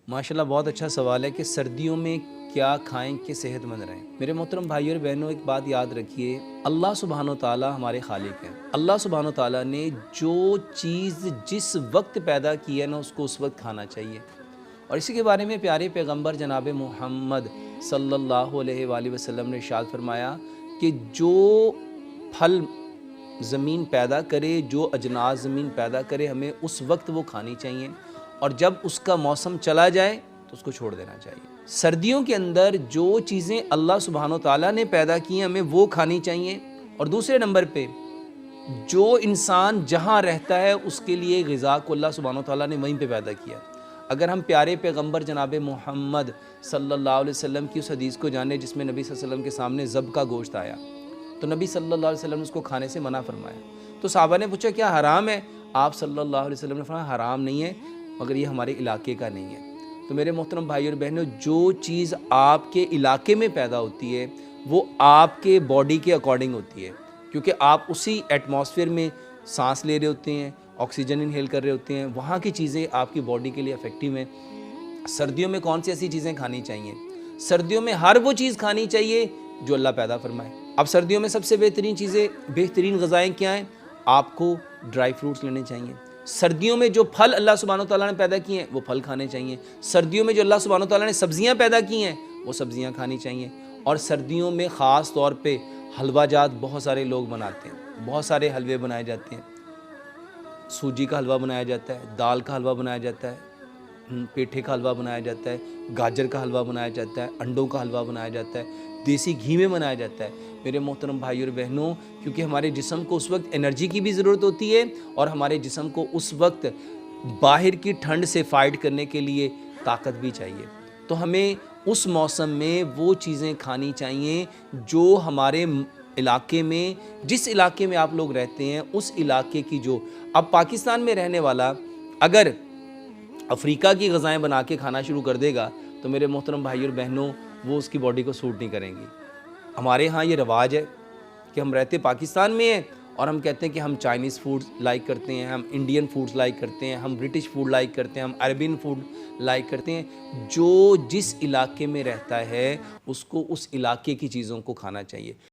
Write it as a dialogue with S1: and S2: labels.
S1: ماشاءاللہ بہت اچھا سوال ہے کہ سردیوں میں کیا کھائیں کہ صحت مند رہیں۔ میرے محترم بھائیوں اور بہنوں، ایک بات یاد رکھیے، اللہ سبحانہ و تعالیٰ ہمارے خالق ہیں۔ اللہ سبحانہ و تعالیٰ نے جو چیز جس وقت پیدا کی ہے نا، اس کو اس وقت کھانا چاہیے۔ اور اسی کے بارے میں پیارے پیغمبر جناب محمد صلی اللہ علیہ وآلہ وسلم نے ارشاد فرمایا کہ جو پھل زمین پیدا کرے، جو اجناس زمین پیدا کرے، ہمیں اس وقت وہ کھانی چاہیے، اور جب اس کا موسم چلا جائے تو اس کو چھوڑ دینا چاہیے۔ سردیوں کے اندر جو چیزیں اللہ سبحانہ و تعالیٰ نے پیدا کی ہیں ہمیں وہ کھانی چاہیے۔ اور دوسرے نمبر پہ جو انسان جہاں رہتا ہے اس کے لیے غذا کو اللہ سبحانہ و تعالیٰ نے وہیں پہ پیدا کیا۔ اگر ہم پیارے پیغمبر جناب محمد صلی اللہ علیہ وسلم کی اس حدیث کو جانیں جس میں نبی صلی اللہ علیہ وسلم کے سامنے ذب کا گوشت آیا، تو نبی صلی اللہ علیہ وسلم نے اس کو کھانے سے منع فرمایا۔ تو صحابہ نے پوچھا کیا حرام ہے؟ آپ صلی اللہ علیہ وسلم نے فرمایا حرام نہیں ہے، مگر یہ ہمارے علاقے کا نہیں ہے۔ تو میرے محترم بھائی اور بہنوں، جو چیز آپ کے علاقے میں پیدا ہوتی ہے وہ آپ کے باڈی کے اکارڈنگ ہوتی ہے، کیونکہ آپ اسی ایٹماسفیئر میں سانس لے رہے ہوتے ہیں، آکسیجن انہیل کر رہے ہوتے ہیں، وہاں کی چیزیں آپ کی باڈی کے لیے افیکٹو ہیں۔ سردیوں میں کون سی ایسی چیزیں کھانی چاہیے؟ سردیوں میں ہر وہ چیز کھانی چاہیے جو اللہ پیدا فرمائے۔ اب سردیوں میں سب سے بہترین غذائیں کیا ہیں؟ آپ کو ڈرائی فروٹس لینے چاہیے۔ سردیوں میں جو پھل اللہ سبحانہ وتعالیٰ نے پیدا کیے ہیں وہ پھل کھانے چاہیے۔ سردیوں میں جو اللہ سبحانہ وتعالیٰ نے سبزیاں پیدا کی ہیں وہ سبزیاں کھانی چاہیے۔ اور سردیوں میں خاص طور پہ حلوہ جات بہت سارے لوگ بناتے ہیں، بہت سارے حلوے بنائے جاتے ہیں۔ سوجی کا حلوہ بنایا جاتا ہے، دال کا حلوہ بنایا جاتا ہے، پیٹھے کا حلوہ بنایا جاتا ہے، گاجر کا حلوہ بنایا جاتا ہے، انڈوں کا حلوہ بنایا جاتا ہے، دیسی گھی میں بنایا جاتا ہے۔ میرے محترم بھائی اور بہنوں، کیونکہ ہمارے جسم کو اس وقت انرجی کی بھی ضرورت ہوتی ہے، اور ہمارے جسم کو اس وقت باہر کی ٹھنڈ سے فائٹ کرنے کے لیے طاقت بھی چاہیے، تو ہمیں اس موسم میں وہ چیزیں کھانی چاہیے جو ہمارے علاقے میں، جس علاقے میں آپ لوگ رہتے ہیں اس علاقے کی جو، اب پاکستان میں رہنے والا اگر افریقہ کی غذائیں بنا کے کھانا شروع کر دے گا تو میرے محترم بھائی اور بہنوں وہ اس کی باڈی کو سوٹ نہیں کریں گی۔ ہمارے ہاں یہ رواج ہے کہ ہم رہتے پاکستان میں ہیں اور ہم کہتے ہیں کہ ہم چائنیز فوڈ لائک کرتے ہیں، ہم انڈین فوڈز لائک کرتے ہیں، ہم برٹش فوڈ لائک کرتے ہیں، ہم عربین فوڈ لائک کرتے ہیں۔ جو جس علاقے میں رہتا ہے اس کو اس علاقے کی چیزوں کو کھانا چاہیے۔